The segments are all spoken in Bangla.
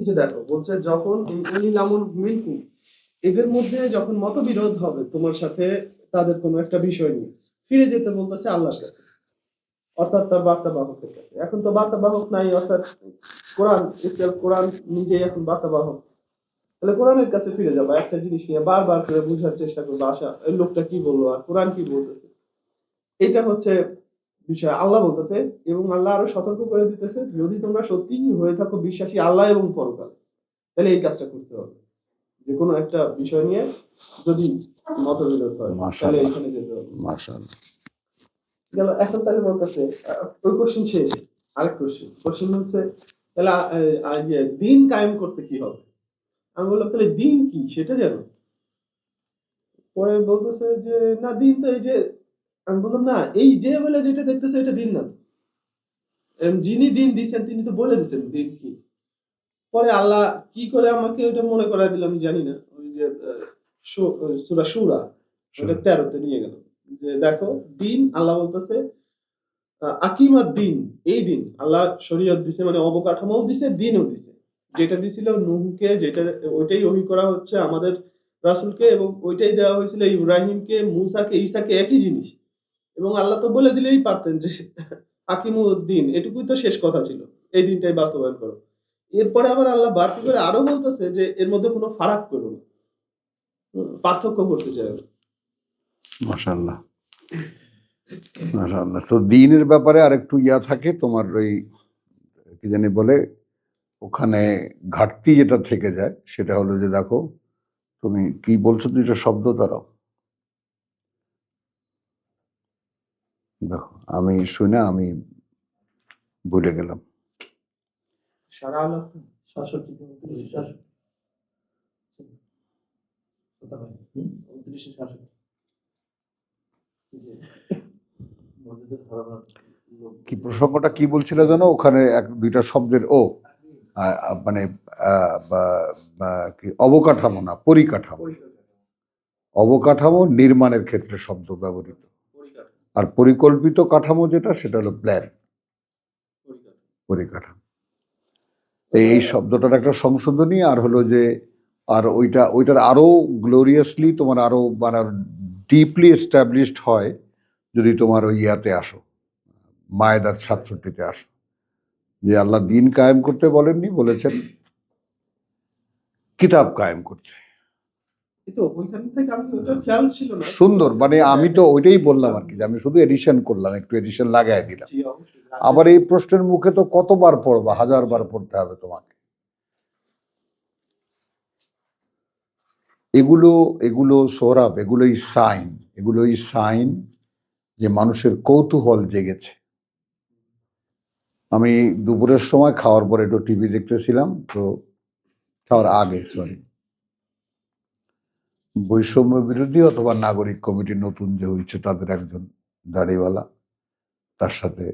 যে দেখো বলছে যখন এই অনিল আমল মিল্টন এদের মধ্যে যখন মতবিরোধ হবে তোমার সাথে তাদের কোনো একটা বিষয় নিয়ে ফিরে যেতে বলতেছে আল্লাহর কাছে, অর্থাৎ তার বার্তা বাহকের কাছে। এখন তো বার্তা বাহক নাই, অর্থাৎ কোরআন কোরআন নিজেই এখন বার্তা বাহক। তাহলে কোরআনের কাছে ফিরে যাবো, একটা জিনিস নিয়ে বারবার করে বোঝার চেষ্টা করবো, আশা এই লোকটা কি বললো আর কোরআন কি বলতেছে। এটা হচ্ছে বিষয়। আল্লাহ বলতেছে এবং আল্লাহ আরো সতর্ক করে দিতেছে, যদি তোমরা সত্যি হয়ে থাকো বিশ্বাসী আল্লাহ এবং পরকাল, তাহলে এই কাজটা করতে হবে। যে কোনো একটা বিষয় নিয়ে যদি মতবিরোধ হয় তাহলে মাশাআল্লাহ এখানে যেতে হবে। মাশাআল্লাহ। গেল। এখন তাহলে বলতেছে ওই কোশ্চেন শেষ। আরেক কোশ্চেন হচ্ছে তাহলে দিন কায়েম করতে কি হবে। আমি বললাম তাহলে দিন কি সেটা জানো। পরে বলতেছে যে না দিন তো এই যে, আমি বললাম না এই যে বলে যেটা দেখতেছে এটা দিন না, যিনি দিন দিচ্ছেন তিনি তো বলে দিচ্ছেন দিন কি। পরে আল্লাহ কি করে আমাকে ওটা মনে করায় দিল আমি জানি না, ওই যে সূরা সূরা ওটা 13 তে নিয়ে গেল যে দেখো দিন আল্লাহ বলতেছে আকিমাদ দিন, এই দিন আল্লাহ শরীয়ত দিছে মানে অবকাঠামোও দিছে দিনও দিছে। যেটা দিছিল নূহকে, যেটা ওইটাই ওহী করা হচ্ছে আমাদের রাসূলকে, এবং ওইটাই দেওয়া হয়েছিল ইব্রাহিমকে, মূসাকে, ঈসাকে, একই জিনিস। এবং আল্লাহ তো বলে দিলেই পারতেন যে আকিমুদ্দিন এটুকুই তো শেষ কথা ছিল, এই দিনটাই বাস্তবায়ন করো। এরপরে আবার আল্লাহ বাড়তি করে আরো বলতেছে যে এর মধ্যে কোনো ফারাক করো না, পার্থক্য করতে চাই না। মাশাআল্লাহ মাশাআল্লাহ। তো দিনের ব্যাপারে আরেকটু থাকে তোমার ওই কি জানি বলে, ওখানে ঘাটতি যেটা থেকে যায় সেটা হলো যে দেখো তুমি কি বলছো, দুইটা শব্দ দাঁড়াও দেখো, আমি শুনে আমি ভুলে গেলাম। সারা আলো ৬৭ কি প্রসঙ্গটা কি বলছিল জানো, ওখানে এক দুইটা শব্দের মানে কি অবকাঠামো না পরিকাঠামো, অবকাঠামো নির্মাণের ক্ষেত্রে শব্দ ব্যবহৃত, আর পরিকল্পিত কাঠামো যেটা সেটা হলো প্ল্যান, পরিকাঠামো। এই শব্দটার একটা সংশোধনী, আর হলো যে আর ওইটার আরো গ্লোরিয়াসলি তোমার আরো মানে ডিপলি এস্টাবলিশড হয় যদি তোমার ওই আসো, মায়েদার ৬৭-তে আসো, যে আল্লাহ দিন কায়েম করতে বলেননি, বলেছেন কিতাব কায়েম করতে। সুন্দর, মানে আমি তো ওইটাই বললাম আর কি, যে আমি শুধু এডিশন করলাম, একটু এডিশন লাগাই দিলাম। আবার এই প্রশ্নের মুখে তো কতবার পড়বা, 1000 বার পড়তে হবে তোমাকে। এগুলো সৌরভ, এগুলোই সাইন যে মানুষের কৌতূহল জেগেছে। আমি দুপুরের সময় খাওয়ার পরে একটু টিভি দেখতেছিলাম, তো খাওয়ার আগে সরি, বৈষম্য বিরোধী অথবা নাগরিক কমিটি নতুন যে হয়েছে তাদের একজন দাড়িওয়ালা, তার সাথে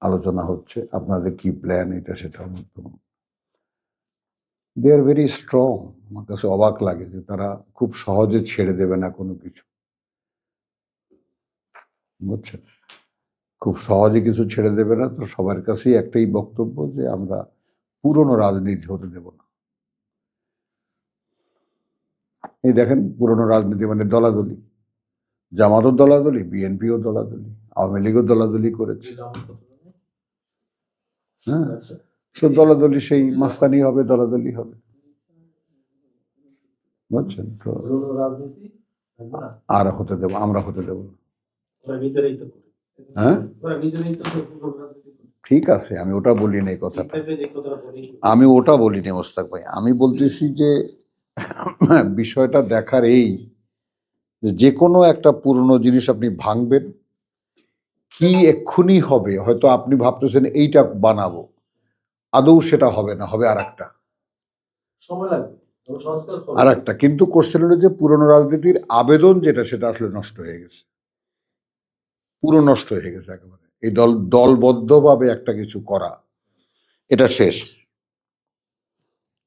আলোচনা হচ্ছে আপনাদের কি প্ল্যান এটা সেটা। দে আর ভেরি স্ট্রং। আমার কাছে অবাক লাগে যে তারা খুব সহজে ছেড়ে দেবে না কোনো কিছু, বুঝছেন, খুব সহজে কিছু ছেড়ে দেবে না। তো সবার কাছেই একটাই বক্তব্য যে আমরা পুরনো রাজনীতি হতে দেব না। এই দেখেন পুরনো রাজনীতি মানে দলাদলি, জামাতও দলাদলি, বিএনপিও দলাদলি, আওয়ামী লীগও দলাদলি করেছে। হ্যাঁ, তো দলাদলি সেই মাস্তানি হবে, দলাদলি হবে, বুঝছেন। তো আর হতে দেব, আমরা হতে দেব না। হ্যাঁ ঠিক আছে, আমি ওটা বলি নাই কথাটা, আমি ওটা বলিনি মোস্তাক ভাই। আমি বলতেছি যে বিষয়টা দেখার এই যে কোনো একটা পুরনো জিনিস আপনি ভাঙবেন, কি এক্ষুনি হবে, হয়তো আপনি ভাবতেছেন এইটা বানাবো, আদৌ সেটা হবে না, হবে আর একটা, কিন্তু কোশ্চেন হলো যে পুরনো রাজনীতির আবেদন যেটা সেটা আসলে নষ্ট হয়ে গেছে, পুরো নষ্ট হয়ে গেছে একেবারে। এই দলবদ্ধভাবে একটা কিছু করা, এটা শেষ,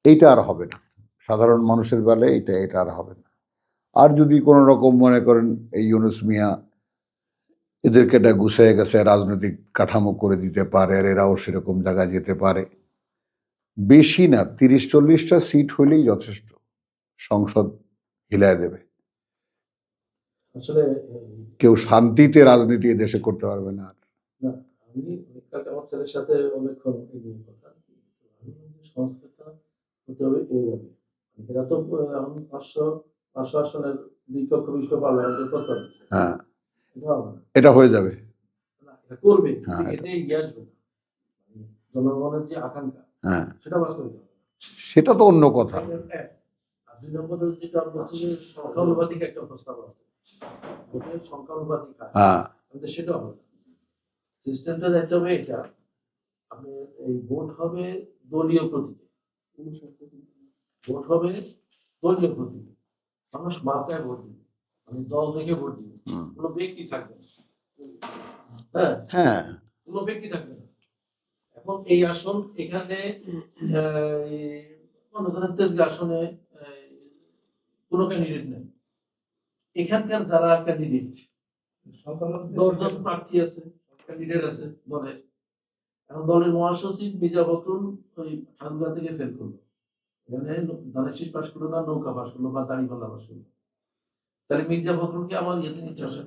এইটা আর হবে না সাধারণ মানুষের বেলায়, এটা আর হবে না। আর যদি কোনো রকম মনে করেন এই ইউনুস মিয়া এদেরকে এটা গুছিয়ে গেছে রাজনৈতিক কাঠামো করে দিতে পারে, আর এরাও সেরকম জায়গায় যেতে পারে, বেশি না, 30-40টা সিট হইলেই যথেষ্ট, সংসদ হিলায় দেবে। আসলে কেউ শান্তিতে রাজনীতি দেশে করতে পারবে না। না, আমি কালকে আমার ছেলের সাথে অনেকক্ষণ এই নিয়ে কথা। আমি বললাম যে সংস্কারটা হতে হবে এইভাবে। এরা তো এখন 500 আসনের 2 কক্ষ বিশিষ্ট পার্লামেন্টের প্রস্তাব দিচ্ছে। হ্যাঁ, এটা হবে না। এটা হয়ে যাবে। না, এটা করবে। হ্যাঁ, এতে এগিয়ে আসবে না। জনগণের যে আকাঙ্ক্ষা হ্যাঁ, সেটা বাস্তবায়িত হবে। সেটা তো অন্য কথা। এক। আর 2 নম্বরে যেটা বলছি যে সংখ্যানুপাতিক একটা প্রস্তাব আছে। ভোটের সংখ্যানুপাতিক হার। হ্যাঁ, কিন্তু সেটা হবে না। সিস্টেমটা দেখতে হবে এটা। আপনি এই ভোট হবে দলীয় প্রতীকে। ভোট হবে দলীয় প্রতীকে। মানুষ মার্কায় ভোট দিবে। মানে দল দেখে ভোট দিবে। হুম, কোনো ব্যক্তি থাকবে না। হ্যাঁ, হ্যাঁ, কোনো ব্যক্তি থাকবে না। এখন এই আসন এখানে এই মনে করেন তেজগাঁ আসনে কোনো ক্যান্ডিডেট নেই। এখানকার যারা ক্যান্ডিডেট 10 জন প্রার্থী আছে, ক্যান্ডিডেট আছে দলের। এখন দলের মহাসচিব মির্জা ফখরুল ওই ঠাকুরগাঁ থেকে ফেল করলো। এখানে ধানের শীষ পাস করলো না নৌকা পাস করলো বা দাঁড়িপাল্লা পাস করলো। তাহলে মির্জা ফখরুলকে আমার ইয়েতে নিতে হবে,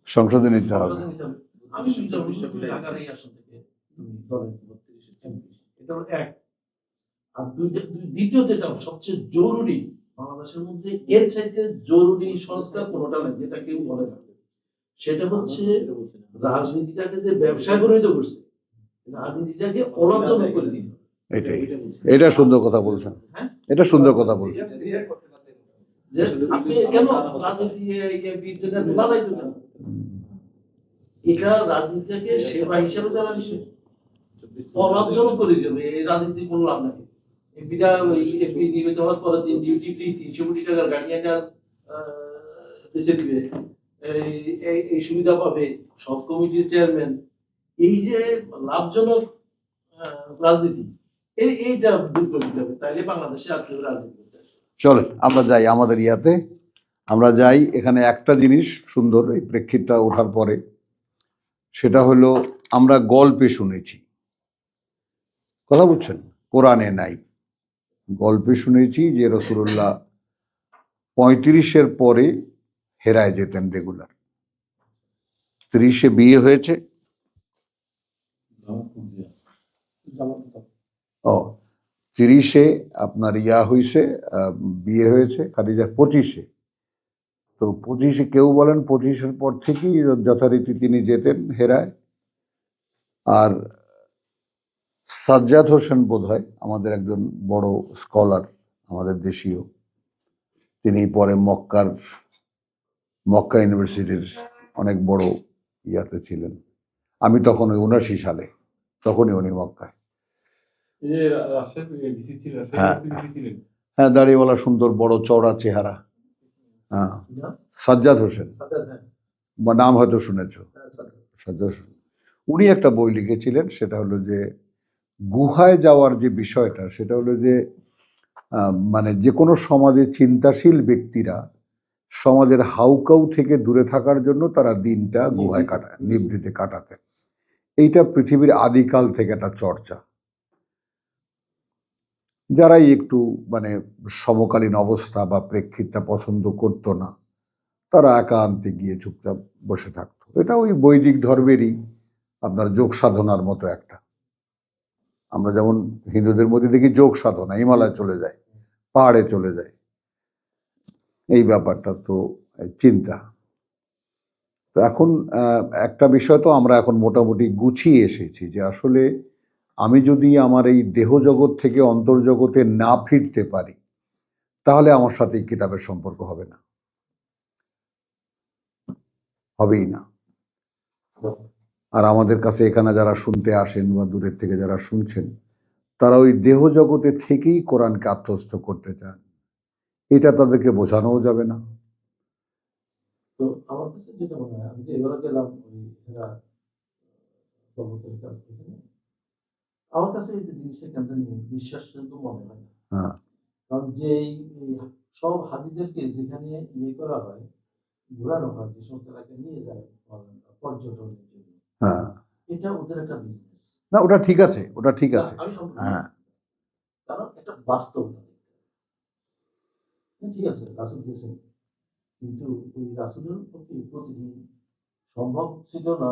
সংসদে নিতে হবে। সংসদে নিতে হবে। আমি মির্জা ফখরুল তুমি ঢাকার এই আসন থেকে তুমি দলের 32 এমপি। এটা হলো এক। আর দ্বিতীয় যেটা সবচেয়ে জরুরি বাংলাদেশের মধ্যে এর চাইতে জরুরি সংস্কার কোনোটা নাই যেটা কেউ বলে না। সেটা হচ্ছে রাজনীতিটাকে যে ব্যবসায় পরিণত করছে, রাজনীতিটাকে অলাভজনক করে দিতে হবে। এটাই, এটা সুন্দর কথা বলছেন। হ্যাঁ? এটা সুন্দর কথা বলছেন। যে আপনি কেন রাজনীতি এমপির জন্য এত লাগাইতো কেন? এটা রাজনীতিটাকে সেবা হিসাবে যারা নিছে অলাভজনক করে দিবে। এই রাজনীতির কোনো লাভ নাই। এমপিরা এমপি নির্বাচিত হওয়ার পরের দিন ডিউটি ফ্রি 300 কোটি টাকার গাড়ি এনে বেঁচে দিবে। এই সুবিধা পাবে সব কমিটির চেয়ারম্যান। এই যে লাভজনক রাজনীতি এইটা দূর করে দিতে হবে, তাইলে বাংলাদেশে আর কেউ রাজনীতি করতে আসবে। চলেন আমরা যাই আমাদের ইয়াতে, আমরা যাই। এখানে একটা জিনিস সুন্দর এই প্রেক্ষিতটা ওঠার পরে, সেটা হলো আমরা গল্পে শুনেছি, কথা বুঝছেন, কোরআনে নাই। গল্পে শুনেছি যে রাসূলুল্লাহ 35-এর পরে হেরায় যেতেন রেগুলার। 30-এ বিয়ে হয়েছে। ও 30-এ আপনার ইয়া হয়েছে, বিয়ে হয়েছে খাদিজার 25-এ। তো 25-এ কেউ বলেন 25-এর পর থেকেই যথারীতি তিনি যেতেন হেরায়। আর সাজ্জাদ হোসেন বোধহয় আমাদের একজন বড় স্কলার, আমাদের দেশীয়, তিনি পরে মক্কা ইউনিভার্সিটির অনেক বড় ইয়াতে ছিলেন। আমি তখন ওই 79 সালে, তখনই উনি মক্কায়। হ্যাঁ, হ্যাঁ, দাড়িওয়ালা, সুন্দর বড় চওড়া চেহারা। হ্যাঁ, সাজ্জাদ হোসেন, বা নাম হয়তো শুনেছ। সাজ্জাদ হোসেন উনি একটা বই লিখেছিলেন, সেটা হলো যে গুহায় যাওয়ার যে বিষয়টা, সেটা হলো যে মানে যে কোনো সমাজে চিন্তাশীল ব্যক্তিরা সমাজের হাউকাউ থেকে দূরে থাকার জন্য তারা দিনটা গুহায় কাটায়, নিভৃতে কাটাতেন। এইটা পৃথিবীর আদিকাল থেকে একটা চর্চা। যারাই একটু মানে সমকালীন অবস্থা বা প্রেক্ষিতটা পছন্দ করতো না, তারা একান্তে গিয়ে চুপচাপ বসে থাকতো। এটা ওই বৈদিক ধর্মেরই আপনার যোগ সাধনার মতো একটা। আমরা যেমন হিন্দুদের মধ্যে দেখি যোগ সাধনা, হিমালয় চলে যায়, পাহাড়ে চলে যায়, এই ব্যাপারটা তো চিন্তা। তো এখন একটা বিষয় তো আমরা এখন মোটামুটি গুছিয়ে এসেছি যে আসলে আমি যদি আমার এই দেহজগৎ থেকে অন্তর্জগতে না ফিরতে পারি, তাহলে আমার সাথে এই কিতাবের সম্পর্ক হবে না, হবেই না। আর আমাদের কাছে এখানে যারা শুনতে আসেন বা দূরের থেকে যারা শুনছেন, তারা ওই দেহজগতে থেকেই কোরআনকে আত্মস্থ করতে চান, এটা তাদেরকে বোঝানোও যাবে না। তো আমার কাছে যেটা মনে হয়, আমি তো এবারে গেলাম ওই বাবুদের কাছ থেকে, আমার কাছে এই জিনিসটা কেন জানি বিশ্বাসযোগ্য মনে হয় না। হ্যাঁ, কারণ যে সব হাজিদেরকে যেখানে ইয়ে করা হয়, ঘোরানো হয়, যে সমস্ত এলাকায় নিয়ে যায় পর্যটনের জন্য, হ্যাঁ, এটা ওদের একটা বিজনেস। না ওটা ঠিক আছে, ওটা ঠিক আছে। আমি সম্পূর্ণ হ্যাঁ, কারণ একটা বাস্তবতা। ঠিক আছে, রাসূল গেছেন, কিন্তু ওই রাসূলের প্রতি প্রতিদিন সম্ভব ছিল না,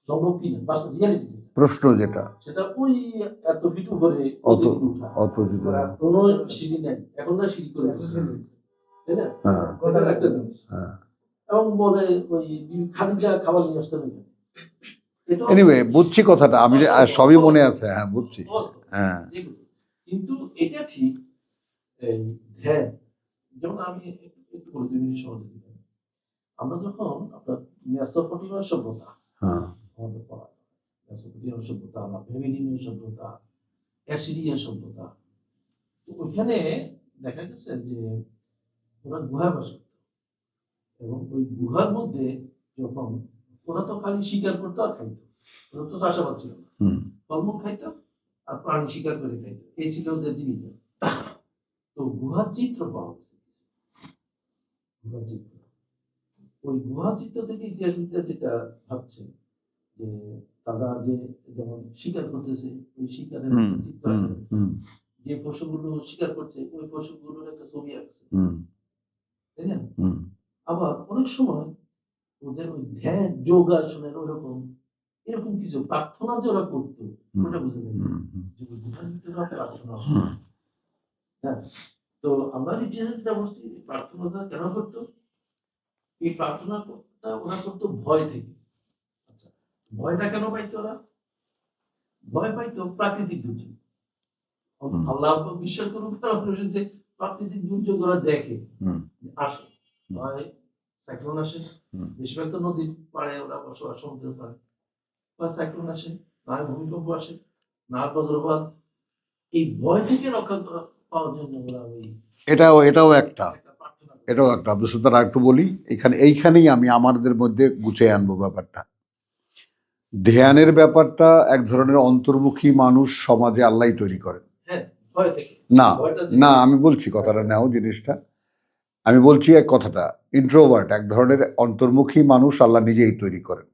সম্ভব কি না, বাস্তব রিয়ালিটি যেটা, প্রশ্ন যেটা সেটা ওই এত ফিট উপরে অত প্রতিদিন উঠা, অত যদি কোনো সিঁড়ি নাই, এখন না সিঁড়ি করে দিয়েছে, তাই না? হ্যাঁ এটা একটা জিনিস। হ্যাঁ এবং বলে ওই খাদিজা খাবার নিয়ে আসতে হবে। এটা এনিওয়ে বুঝছি কথাটা, আমি সবই মনে আছে, হ্যাঁ বুঝছি। বাস্তব, হ্যাঁ যেগুলো। কিন্তু এটা ঠিক, এই ধ্যান, যেমন আমি একটু বলি ২ মিনিট সময় দিতে পারি। আমরা যখন আপনার মেসোপটেমিয়ার সভ্যতা হ্যাঁ আমাদের পড়া, মেসোপটেমিয়ার সভ্যতা বা বেবিলনীয় সভ্যতা, অ্যাসিরিয়া সভ্যতা, তো ওইখানে দেখা গেছে যে ওরা গুহায় বাস করত, এবং ওই গুহার মধ্যে যখন ওরা তো খালি শিকার করতো আর খাইতো, ওরা তো চাষাবাদ ছিল না, হুম ফলমূল খাইতো আর প্রাণী শিকার করে খাইতো, এই ছিল ওদের জীবিকা। তো গুহার চিত্র পাওয়া গেছে, গুহার চিত্র, ওই গুহা চিত্র থেকে ইতিহাসবিদরা যেটা ভাবছে যে তারা যে যেমন শিকার করতেছে, ওই শিকারের হুম একটা চিত্র হুম আঁকা হয়েছে। হুম যে পশুগুলো শিকার করছে ওই পশুগুলোর একটা ছবি আঁকছে, হুম তাই না? হুম আবার অনেক সময় ওদের ওই ধ্যান যোগাসনের ওরকম এরকম কিছু প্রার্থনা যে ওরা করতো, হুম ওটা বোঝা যায় হুম যে ওই গুহার ভিতরে ওরা প্রার্থনা করতো। হুম হ্যাঁ, তো আমরা ইতিহাসে যেটা বলছি, এই প্রার্থনাটা কেন করতো? এই প্রার্থনাটা ওরা করতো ভয় থেকে। আচ্ছা, ভয়টা কেন পাইতো ওরা? ভয় পাইতো প্রাকৃতিক দুর্যোগ। হুম আল্লাহ বিশ্বাস করুন যে প্রাকৃতিক দুর্যোগ ওরা দেখে হুম আসে, হয় সাইক্লোন আসে, হুম বেশিরভাগ তো নদীর পাড়ে ওরা বসবাস, সমুদ্রের পাড়ে, বা সাইক্লোন আসে, না হয় ভূমিকম্প আসে, না হয় বজ্রপাত। এই ভয় থেকে রক্ষা পাওয়ার জন্য ওরা ওই এটাও একটা, একটা প্রার্থনা করে। এটাও একটা আব্দুল সত্তার আর একটু বলি, এইখানেই আমি আমাদের মধ্যে গুছিয়ে আনবো ব্যাপারটা। ধ্যানের ব্যাপারটা এক ধরনের অন্তর্মুখী মানুষ সমাজে আল্লাহ তৈরি করেন। হ্যাঁ, ভয় থেকে, না ভয়টা না আমি বলছি কথাটা নাও জিনিসটা, আমি বলছি এক কথাটা, ইন্ট্রোভার্ট এক ধরনের অন্তর্মুখী মানুষ আল্লাহ নিজেই তৈরি করেন।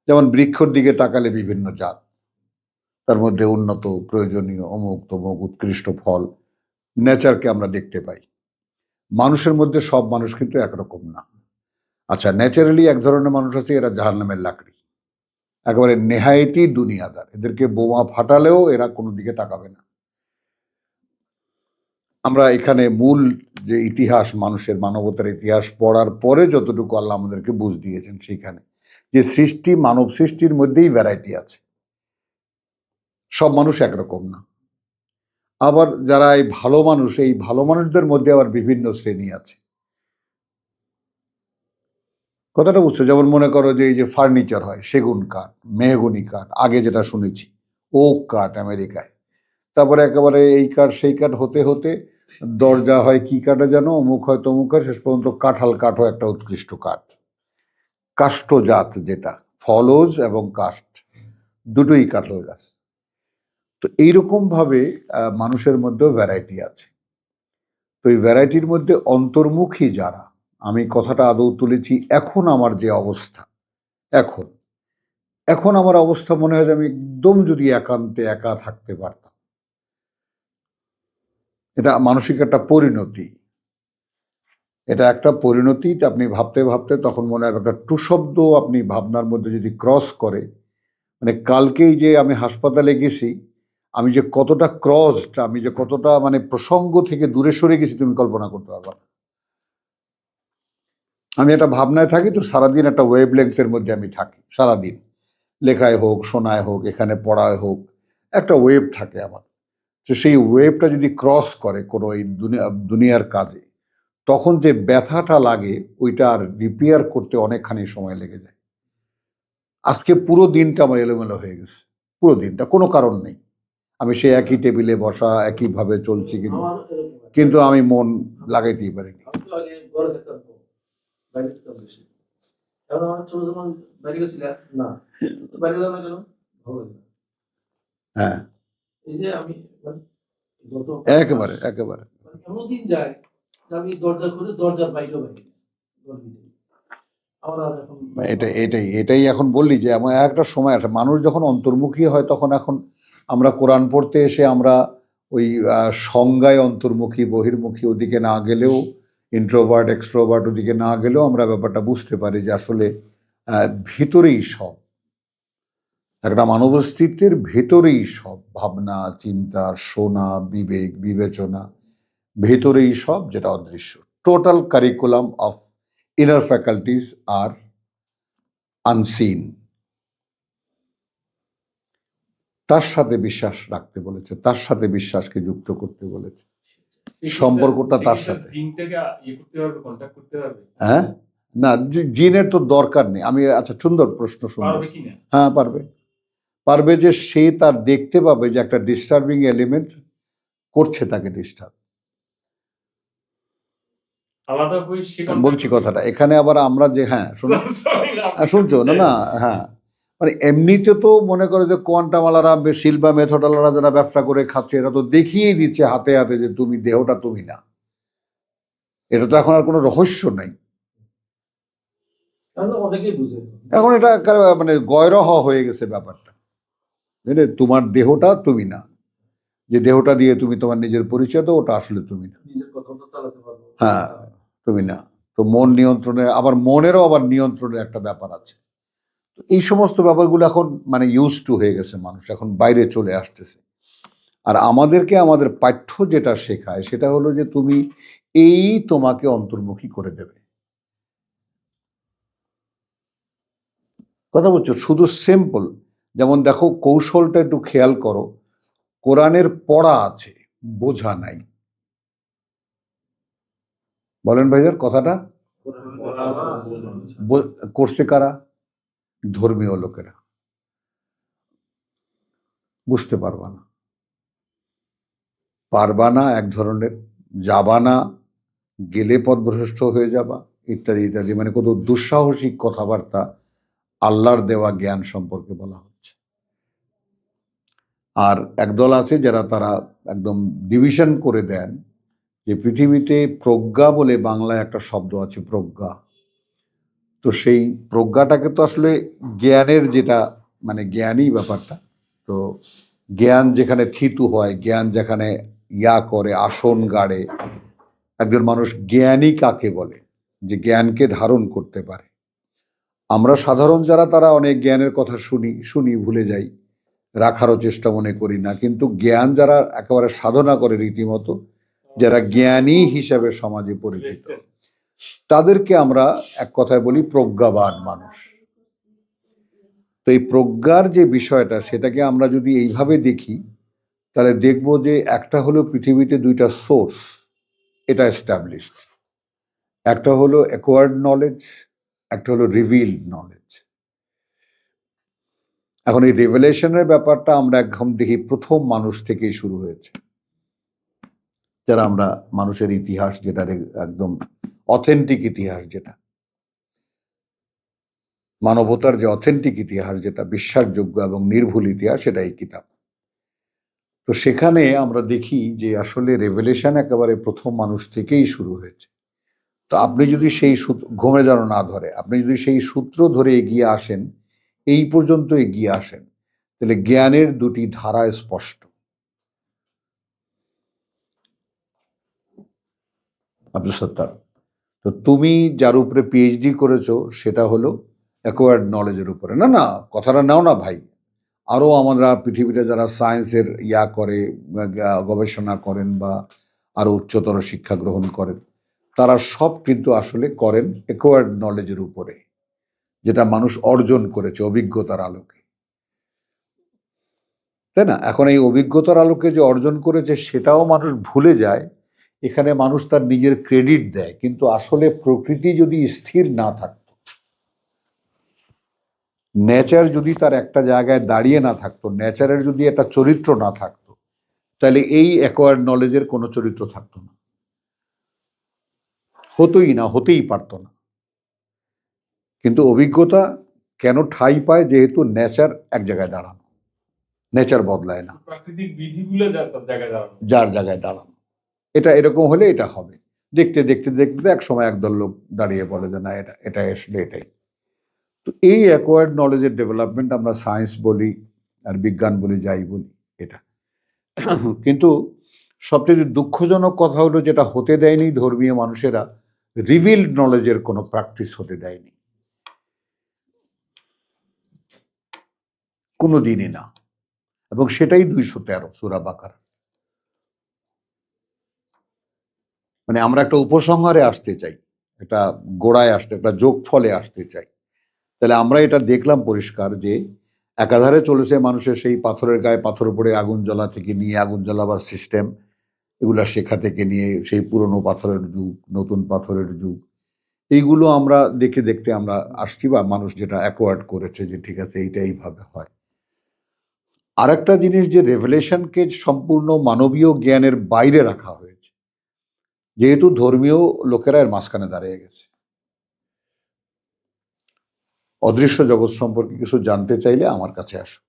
যেমন বৃক্ষর দিকে তাকালে বিভিন্ন জাত, তার মধ্যে উন্নত প্রয়োজনীয় অমুক তমুক উৎকৃষ্ট ফল, নেচারকে আমরা দেখতে পাই। মানুষের মধ্যে সব মানুষ কিন্তু একরকম না। আচ্ছা, ন্যাচারালি এক ধরনের মানুষ আছে, এরা জাহান্নামের লাকড়ি, একেবারে নেহায়েতি দুনিয়াদার, এদেরকে বোমা ফাটালেও এরা কোনো দিকে তাকাবে না। আমরা এখানে মূল যে ইতিহাস, মানুষের মানবতার ইতিহাস পড়ার পরে যতটুকু আল্লাহ আমাদেরকে বুঝ দিয়েছেন, সেখানে যে সৃষ্টি, মানব সৃষ্টির মধ্যেই ভ্যারাইটি আছে, সব মানুষ একরকম না। আবার যারা এই ভালো মানুষ, এই ভালো মানুষদের মধ্যে আবার বিভিন্ন শ্রেণী আছে। কথাটা বুঝছো? যেমন মনে করো যে এই যে ফার্নিচার হয়, সেগুন কাঠ, মেহগনি কাঠ, আগে যেটা শুনেছি ওক কাঠ আমেরিকায়, তারপরে একেবারে এই কাঠ সেই কাঠ হতে হতে দরজা হয় কি কাঠে যেন, অমুক হয় তমুক হয়, শেষ পর্যন্ত কাঁঠাল কাঠও একটা উৎকৃষ্ট কাঠ, কাষ্ঠজাত যেটা, ফলজ এবং কাষ্ঠ দুটোই কাঠল গাছ। তো এইরকম ভাবে মানুষের মধ্যেও ভ্যারাইটি আছে। তো এই ভ্যারাইটির মধ্যে অন্তর্মুখী যারা, আমি কথাটা আদৌ তুলেছি এখন আমার যে অবস্থা, এখন এখন আমার অবস্থা মনে হয় যে আমি একদম যদি একান্তে একা থাকতে পারতাম। এটা মানসিক একটা পরিণতি, এটা একটা পরিণতি। আপনি ভাবতে ভাবতে তখন মনে হয় একটা টু শব্দ আপনি ভাবনার মধ্যে যদি ক্রস করে, মানে কালকেই যে আমি হাসপাতালে গেছি, আমি যে কতটা ক্রসড, আমি যে কতটা মানে প্রসঙ্গ থেকে দূরে সরে গেছি, তুমি কল্পনা করতে পারবা না। আমি একটা ভাবনায় থাকি তো সারাদিন, একটা ওয়েভ লেংথের মধ্যে আমি থাকি সারাদিন, লেখায় হোক, শোনায় হোক, এখানে পড়ায় হোক, একটা ওয়েভ থাকে আমার। তো সেই ওয়েভটা যদি ক্রস করে কোনো এই দুনিয়ার কাজে, তখন যে ব্যথাটা লাগে ওইটা আর রিপেয়ার করতে অনেকখানি সময় লেগে যায়। আজকে পুরো দিনটা আমার এলোমেলো হয়ে গেছে, পুরো দিনটা কোনো কারণ নেই, আমি সেই একই টেবিলে বসা, একইভাবে চলছি, কিন্তু আমার এরকম একটা, কিন্তু আমি মন লাগাইতেই পারিনি। আমি তো আগে ঘরে থাকতাম, তো বাইরে থাকতাম বেশি। এখন আমার ছোট যখন বাইরে গেছিলাম, না তো বাইরে গেলাম না কেন, ভালো লাগে না। হ্যাঁ, এই যে আমি মানে গত একেবারে একেবারে মানে এমন দিন যায় যে আমি দরজা খুলে দরজার বাইরেও বাইরে গরমিতে। আমার আর এখন এটাই এখন বললি যে এমন একটা সময় আসে, মানুষ যখন অন্তর্মুখী হয় তখন এখন আমরা কোরআন পড়তে এসে আমরা ওই সংজ্ঞায় অন্তর্মুখী বহির্মুখী ওদিকে না গেলেও, ইন্ট্রোভার্ট এক্সট্রোভার্ট ওদিকে না গেলেও আমরা ব্যাপারটা বুঝতে পারি যে আসলে ভিতরেই সব, একটা মানব অস্তিত্বের ভেতরেই সব ভাবনা, চিন্তা, শোনা, বিবেক, বিবেচনা, ভেতরেই সব, যেটা অদৃশ্য। Total curriculum of inner faculties are unseen. তার সাথে বিশ্বাস রাখতে বলেছে, তার সাথে বিশ্বাসকে যুক্ত করতে বলেছে, সম্পর্কটা তার সাথে। হ্যাঁ, না, জিনের তো দরকার নেই। আমি, আচ্ছা, সুন্দর প্রশ্ন, সুন্দর। হ্যাঁ, পারবে, পারবে যে সে তার দেখতে পাবে যে একটা ডিস্টার্বিং এলিমেন্ট করছে তাকে ডিস্টার্ব। বলছি কথাটা এখানে আবার আমরা যে, হ্যাঁ শুনছো না, না, হ্যাঁ, মানে এমনিতে তো মনে করে যে কোয়ান্টাম আলারা, শিল্পা মেথড আলারা যারা ব্যবসা করে খাচ্ছে, এরা তো দেখিয়েই দিচ্ছে হাতে হাতে যে তুমি দেহটা তুমি না। এটা তো এখন আর কোনো রহস্য নাই, এখন এটা মানে গয়রহ হয়ে গেছে ব্যাপারটা। বুঝলে, তোমার দেহটা তুমি না, যে দেহটা দিয়ে তুমি তোমার নিজের পরিচয় দাও, ওটা আসলে তুমি না। হ্যাঁ, তুমি না। তো মন নিয়ন্ত্রণে, আবার মনেরও আবার নিয়ন্ত্রণের একটা ব্যাপার আছে। তো এই সমস্ত ব্যাপারগুলো এখন মানে ইউজ টু হয়ে গেছে, মানুষ এখন বাইরে চলে আসতেছে। আর আমাদেরকে আমাদের পাঠ্য যেটা শেখায় সেটা হলো যে তুমি এই তোমাকে অন্তর্মুখী করে দেবে। কথা বলছো, শুধু সিম্পল। যেমন দেখো, কৌশলটা একটু খেয়াল করো, কোরআনের পড়া আছে, বোঝা নাই। বলেন ভাইজার কথাটা, করছে কারা? ধর্মীয় লোকেরা। বুঝতে পারবা না, পারবা না এক ধরনের, যাবা না, গেলে পথভ্রষ্ট হয়ে যাবা, ইত্যাদি ইত্যাদি, মানে কত দুঃসাহসিক কথাবার্তা আল্লাহর দেওয়া জ্ঞান সম্পর্কে বলা হচ্ছে। আর একদল আছে যারা তারা একদম ডিভিশন করে দেন যে পৃথিবীতে প্রজ্ঞা বলে বাংলায় একটা শব্দ আছে, প্রজ্ঞা। তো সেই প্রজ্ঞাটাকে তো আসলে জ্ঞানের যেটা, মানে জ্ঞানই ব্যাপারটা। তো জ্ঞান যেখানে থিতু হয়, জ্ঞান যেখানে করে, আসন গাড়ে, একজন মানুষ জ্ঞানী কাকে বলে? যে জ্ঞানকে ধারণ করতে পারে। আমরা সাধারণ যারা, তারা অনেক জ্ঞানের কথা শুনি ভুলে যাই, রাখারও চেষ্টা মনে করি না। কিন্তু জ্ঞান যারা একেবারে সাধনা করে রীতিমতো, যারা জ্ঞানী হিসাবে সমাজে পরিচিত, তাদেরকে আমরা এক কথায় বলি প্রজ্ঞাবান মানুষ। তো এই প্রজ্ঞার যে বিষয়টা, সেটাকে আমরা যদি এইভাবে দেখি, তাহলে দেখব যে একটা হলো পৃথিবীতে দুইটা সোর্স, এটা এস্টাবলিশড। একটা হলো অ্যাকোয়ার্ড নলেজ, একটা হলো রিভিলড নলেজ। এখন এই রেভেলেশনের ব্যাপারটা আমরা একদম দেখি প্রথম মানুষ থেকেই শুরু হয়েছে। যারা আমরা মানুষের ইতিহাস, যেটা একদম অথেন্টিক ইতিহাস, যেটা মানবতার যে অথেন্টিক ইতিহাস, যেটা বিশ্বাসযোগ্য এবং নির্ভুল ইতিহাস, সেটা এই কিতাব। তো সেখানে আমরা দেখি যে আসলে রেভেলেশন একেবারে প্রথম মানুষ থেকেই শুরু হয়েছে। তো আপনি যদি সেই ঘুমে যেন না ধরে, আপনি যদি সেই সূত্র ধরে এগিয়ে আসেন, এই পর্যন্ত এগিয়ে আসেন, তাহলে জ্ঞানের দুটি ধারা স্পষ্ট। আব্দুল সত্তার, তো তুমি যার উপরে পিএইচডি করেছো সেটা হলো অ্যাকোয়ার্ড নলেজের উপরে। না না, কথাটা নাও না ভাই। আরও আমরা পৃথিবীতে যারা সায়েন্সের করে, গবেষণা করেন বা আরও উচ্চতর শিক্ষা গ্রহণ করেন, তারা সব কিন্তু আসলে করেন অ্যাকোয়ার্ড নলেজের উপরে, যেটা মানুষ অর্জন করেছে অভিজ্ঞতার আলোকে, তাই না? এখন এই অভিজ্ঞতার আলোকে যে অর্জন করেছে, সেটাও মানুষ ভুলে যায়। এখানে মানুষ তার নিজের ক্রেডিট দেয়, কিন্তু আসলে প্রকৃতি যদি স্থির না থাকতো, নেচার যদি তার একটা জায়গায় দাঁড়িয়ে না থাকতো, নেচারের যদি একটা চরিত্র না থাকতো, তাহলে এই অ্যাকোয়ার্ড নলেজের কোনো চরিত্র থাকতো না, হতোই না, হতেই পারতো না। কিন্তু অভিজ্ঞতা কেন ঠাঁই পায়? যেহেতু নেচার এক জায়গায় দাঁড়ানো, নেচার বদলায় না, প্রাকৃতিক বিধিগুলো যার জায়গায় দাঁড়ানো। এটা এরকম হলে এটা হবে। দেখতে দেখতে দেখতে এক সময় একদল লোক দাঁড়িয়ে বলে যে না, এটা এটা আসলে এটাই। তো এই অ্যাকোয়ার্ড নলেজের ডেভেলপমেন্ট আমরা সায়েন্স বলি আর বিজ্ঞান বলি, যাই বলি, এটা। কিন্তু সবচেয়ে দুঃখজনক কথা হলো যেটা হতে দেয়নি ধর্মীয় মানুষেরা, রিভিলড নলেজের কোনো প্র্যাকটিস হতে দেয়নি, কোনো দিনই না। এবং সেটাই 213 সূরা বাকারা। মানে আমরা একটা উপসংহারে আসতে চাই, একটা গোড়ায় আসতে, একটা যোগফলে আসতে চাই। তাহলে আমরা এটা দেখলাম পরিষ্কার যে একাধারে চলেছে মানুষের সেই পাথরের গায়ে পাথর পড়ে আগুন জ্বলা থেকে নিয়ে আগুন জ্বালাবার সিস্টেম, এগুলা শেখা থেকে নিয়ে সেই পুরনো পাথরের যুগ, নতুন পাথরের যুগ, এইগুলো আমরা দেখতে দেখতে আমরা আসছি, বা মানুষ যেটা অ্যাকোয়ার্ড করেছে যে ঠিক আছে এইটা এইভাবে হয়। আরেকটা জিনিস যে রেভেলেশনকে সম্পূর্ণ মানবীয় জ্ঞানের বাইরে রাখা হয়েছে, যেহেতু ধর্মীয় লোকেরা এর মাঝখানে দাঁড়িয়ে গেছে। অদৃশ্য জগৎ সম্পর্কে কিছু জানতে চাইলে আমার কাছে আসো।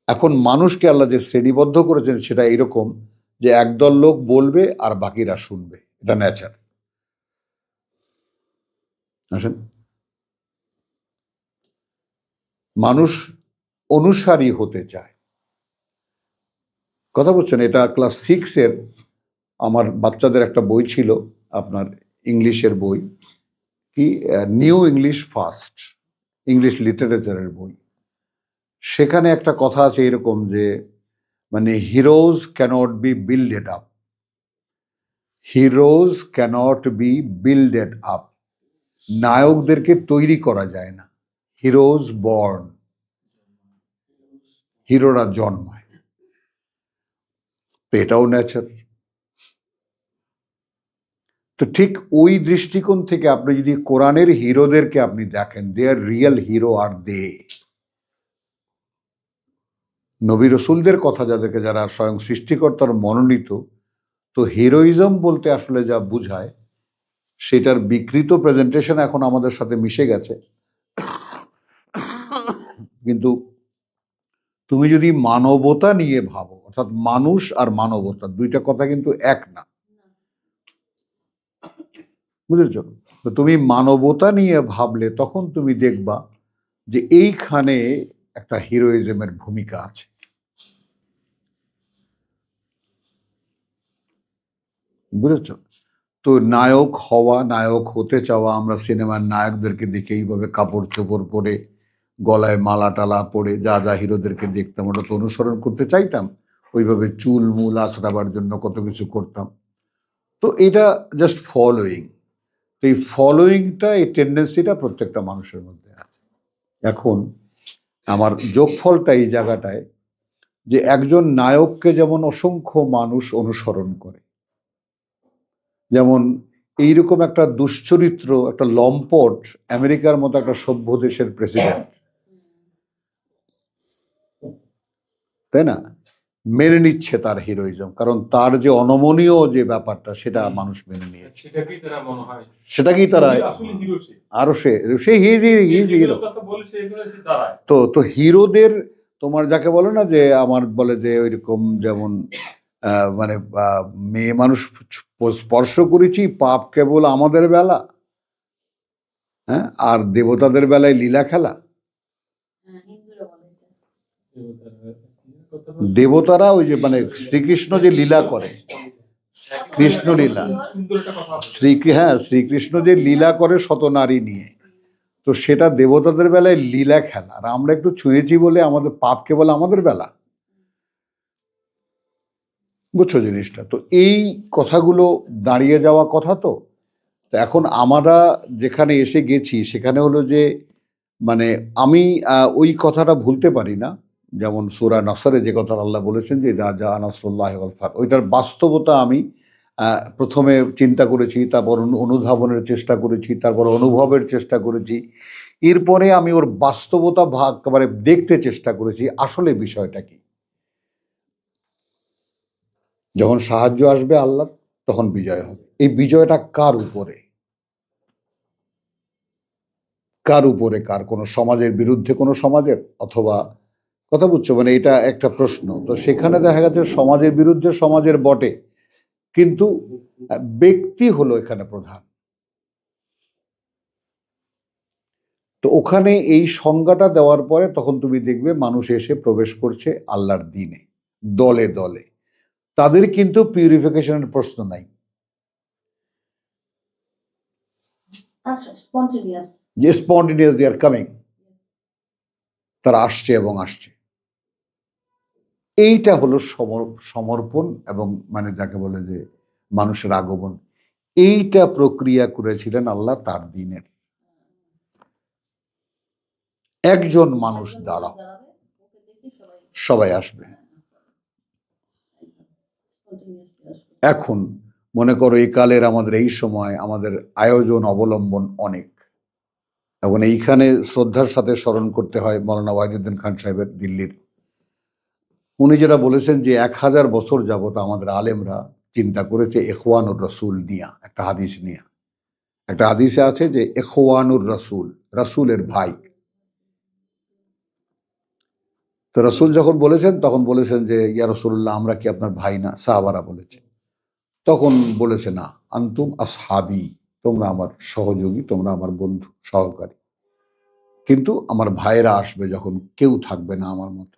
এখন মানুষকে আল্লাহ যে শ্রেণীবদ্ধ করেছেন সেটা এরকম যে একদল লোক বলবে আর বাকিরা শুনবে, এটা নেচার। আসেন, মানুষ অনুসারী হতে চায়, কথা বলছেন। এটা ক্লাস 6-এর আমার বাচ্চাদের একটা বই ছিল, আপনার ইংলিশের বই, কি নিউ ইংলিশ ফার্স্ট, ইংলিশ লিটারেচারের বই। সেখানে একটা কথা আছে এরকম যে মানে heroes can't be builded up, heroes can't be builded up, নায়কদেরকে তৈরি করা যায় না, হিরোজ বর্ন, হিরোরা জন্মায়। তো এটাও নেচার। তো ঠিক ওই দৃষ্টিকোণ থেকে আপনি যদি কোরআনের হিরোদেরকে আপনি দেখেন, দে আর রিয়েল হিরো আর দে। নবী রসুলদের কথা যাদেরকে, যারা স্বয়ং সৃষ্টিকর্তার মনোনীত, তো হিরোইজম বলতে আসলে যা বুঝায় সেটার বিকৃত প্রেজেন্টেশন এখন আমাদের সাথে মিশে গেছে। কিন্তু তুমি যদি মানবতা নিয়ে ভাবো, অর্থাৎ মানুষ আর মানবতা দুইটা কথা কিন্তু এক না, বুঝেছ? তো তুমি মানবতা নিয়ে ভাবলে তখন তুমি দেখবা যে এইখানে একটা হিরোইজমের ভূমিকা আছে। বুঝেছ? তো নায়ক হওয়া, নায়ক হতে চাওয়া, আমরা সিনেমার নায়কদেরকে দেখে এইভাবে কাপড় চোপড় পরে, গলায় মালা টালা পরে যা যা হিরোদেরকে দেখতাম ওটা তো অনুসরণ করতে চাইতাম, ওইভাবে চুল মূল আঁচড়াবার জন্য কত কিছু করতাম। তো এটা জাস্ট ফলোয়িং। তো এই ফলোয়িংটা, এই টেন্ডেন্সিটা প্রত্যেকটা মানুষের মধ্যে আছে। এখন আমার যোগফলটা এই জায়গাটায় যে একজন নায়ককে যেমন অসংখ্য মানুষ অনুসরণ করে, যেমন এইরকম একটা দুশ্চরিত্র, একটা লম্পট আমেরিকার মতো একটা সভ্য দেশের প্রেসিডেন্ট, তাই না, মেনে নিচ্ছে তার হিরোইজম, কারণ তার যে অনমনীয় যে ব্যাপারটা সেটা মানুষ মেনে নিয়েছে, সেটাকেই তারা আরো সে হিরো। তো তো হিরোদের তোমার যাকে বলে না যে আমার বলে যে ওইরকম যেমন মানে মেয়ে মানুষ স্পর্শ করেছি পাপ কেবল আমাদের বেলা, হ্যাঁ, আর দেবতাদের বেলায় লীলা খেলা। দেবতারা ওই যে মানে শ্রীকৃষ্ণ যে লীলা করে, কৃষ্ণ লীলা, শ্রীকৃষ্ণ যে লীলা করে শত নারী নিয়ে, তো সেটা দেবতাদের বেলায় লীলা খেলা, আর আমরা একটু ছুঁয়েছি বলে আমাদের পাপ কেবল আমাদের বেলা। বুঝছো জিনিসটা? তো এই কথাগুলো দাঁড়িয়ে যাওয়া কথা। তো এখন আমরা যেখানে এসে গেছি সেখানে হলো যে মানে আমি ওই কথাটা ভুলতে পারি না, যেমন সূরা নাসরে যে কথা আল্লাহ বলেছেন যে যা যা নাসরুল্লাহি ওয়াল ফাতহ, ওইটার বাস্তবতা আমি প্রথমে চিন্তা করেছি, তারপর অনুধাবনের চেষ্টা করেছি, তারপর অনুভবের চেষ্টা করেছি, এরপরে আমি ওর বাস্তবতা একেবারে দেখতে চেষ্টা করেছি আসলে বিষয়টা কি। যখন সাহায্য আসবে আল্লাহ তখন বিজয় হবে। এই বিজয়টা কার উপরে? কার উপরে? কার? কোনো সমাজের বিরুদ্ধে কোনো সমাজের? অথবা, কথা বুঝছো, মানে এটা একটা প্রশ্ন। তো সেখানে দেখা গেছে সমাজের বিরুদ্ধে সমাজের বটে, কিন্তু ব্যক্তি হলো এখানে প্রধান। তো ওখানে এই সংজ্ঞাটা দেওয়ার পরে তখন তুমি দেখবে মানুষ এসে প্রবেশ করছে আল্লাহর দ্বীনে দলে দলে। তাদের কিন্তু পিউরিফিকেশনের প্রশ্ন নাই, Spontaneous. যে স্পন্টেনিয়াস দে আর কামিং, তারা আসছে এবং আসছে। এইটা হলো সমর্পণ এবং মানে যাকে বলে যে মানুষের আগমন, এইটা প্রক্রিয়া করেছিলেন আল্লাহ তার দিনের। একজন মানুষ দ্বারা দাঁড়াবে, ওকে দেখে সবাই আসবে। spontaneously আসবে। এখন মনে করো এই কালের আমাদের এই সময় আমাদের আয়োজন অবলম্বন অনেক। এখন এইখানে শ্রদ্ধার সাথে স্মরণ করতে হয় মৌলানা ওয়াহিদুদ্দিন খান সাহেবের, দিল্লির। উনি যেটা বলেছেন যে 1000 বছর যাবত আমাদের আলেমরা চিন্তা করেছে ইখওয়ানুর রসুল নিয়া, একটা হাদিস নিয়ে। একটা হাদিসে আছে যে ইখওয়ানুর রসুল, রসুলের ভাই। তো রসুল যখন বলেছেন তখন বলেছেন যে ইয়া রসুল্লাহ আমরা কি আপনার ভাই না? সাহাবারা বলেছে। তখন বলেছে না, আন্তুম আসহাবি, তোমরা আমার সহযোগী, তোমরা আমার বন্ধু সহকারী, কিন্তু আমার ভাইয়েরা আসবে যখন কেউ থাকবে না আমার মতো।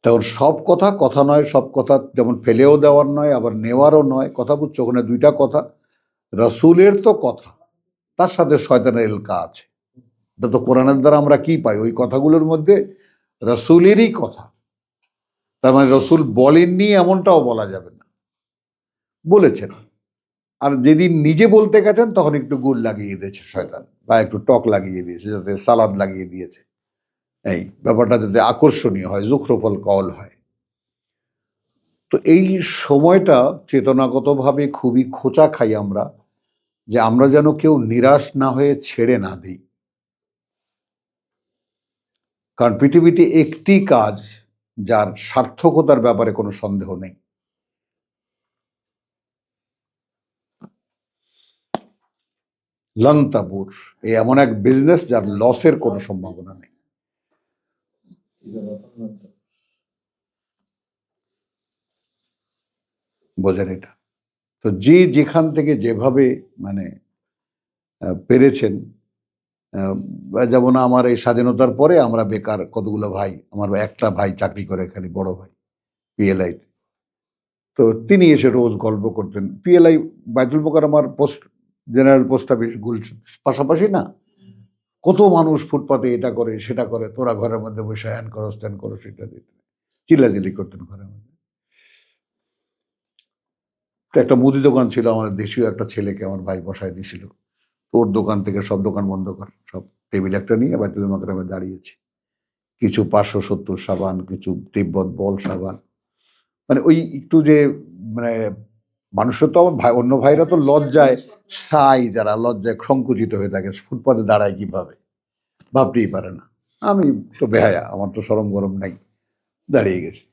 তখন সব কথা কথা নয়, সব কথা যেমন ফেলেও দেওয়ার নয় আবার নেওয়ারও নয়। কথা বুঝছো? ওখানে দুইটা কথা। রসুলের তো কথা, তার সাথে শয়তানের এলকা আছে। এটা তো কোরআনের দ্বারা আমরা কি পাই? ওই কথাগুলোর মধ্যে রসুলেরই কথা। তার মানে রসুল বলেননি এমনটাও বলা যাবে না, বলেছেন। আর যেদিন নিজে বলতে গেছেন তখন একটু গুড় লাগিয়ে দিয়েছে শয়তান, বা একটু টক লাগিয়ে দিয়েছে, যাতে সালাদ লাগিয়ে দিয়েছে, এই ব্যাপারটা যাতে আকর্ষণীয় হয়, জুখরফল কল হয়। তো এই সময়টা চেতনাগতভাবে খুবই খোঁচা খাই আমরা, যে আমরা যেন কেউ নিরাশ না হয়ে ছেড়ে না দিই। কারণ পৃথিবীতে একটি কাজ যার সার্থকতার ব্যাপারে কোনো সন্দেহ নেই, লন্তাপুর, এই এমন এক বিজনেস যার লসের কোনো সম্ভাবনা নেই। বোঝেন এটা? তো যে যেখান থেকে যেভাবে মানে পেরেছেন, যেমন আমার এই স্বাধীনতার পরে আমরা বেকার কতগুলো ভাই, আমার একটা ভাই চাকরি করে খালি, বড় ভাই পিএলআই। তো তিনি এসে রোজ গল্প করতেন। পিএলআই বাইতুল মোকাররমার post, general post office Gulshan পাশাপাশি না, কত মানুষ ফুটপাতে এটা করে সেটা করে, তোরা ঘরের মধ্যে বসে হ্যান করো স্ট্যান্ড করো, সেটা দিতে চিল্লাচিল্লি করতেন ঘরের মধ্যে। তো একটা মুদি দোকান ছিল আমাদের দেশীয় একটা ছেলেকে আমার ভাই বসায় দিয়েছিল। তোর দোকান থেকে সব দোকান বন্ধ কর, সব টেবিল একটা নিয়ে বাইতুল মোকাররমে দাঁড়িয়েছে। কিছু 570 সাবান, কিছু তিব্বত বল সাবান, মানে ওই একটু যে মানে মানুষের তো আমার ভাই, অন্য ভাইরা তো লজ্জায় সাই, যারা লজ্জায় সংকুচিত হয়ে থাকে, ফুটপাতে দাঁড়ায় কিভাবে ভাবতেই পারে না। আমি তো বেহায়া, আমার তো শরম গরম নাই, দাঁড়িয়ে গেছি।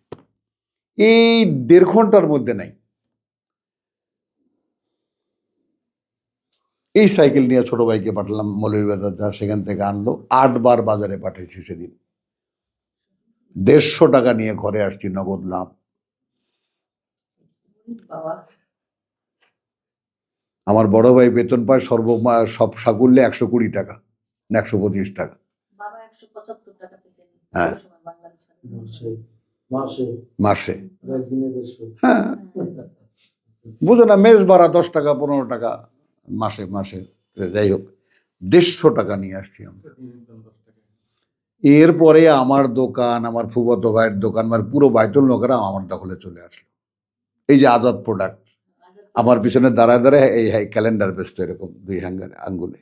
এই 1.5 ঘন্টার মধ্যে নাই, এই সাইকেল নিয়ে ছোট ভাইকে পাঠালাম মৌলভীবাজার, সেখান থেকে আনলো। 8 বার বাজারে পাঠিয়েছি সেদিন, 150 টাকা নিয়ে ঘরে আসছি, নগদ লাভ। বাবা, আমার বড় ভাই বেতন পায় সব সাকুল্যে 120 টাকা না 125 টাকা। বাবা 175 টাকা থেকে নেয়। হ্যাঁ। ওই সময় বাংলাদেশে। মাসে। হ্যাঁ, বুঝো না, মেস ভাড়া 10 টাকা 15 টাকা মাসে মাসে। যাই হোক, 150 টাকা নিয়ে আসছি আমরা। এরপরে আমার দোকান, আমার ফুফাতো ভাইয়ের দোকান, আমার পুরো বাইতুল মোকাররম আমার দখলে চলে আসলো। এই যে আজাদ প্রোডাক্ট, আমার পিছনে দাঁড়ায় দাঁড়ায় এই ক্যালেন্ডার বেচতো এরকম 2 আঙ্গুলে।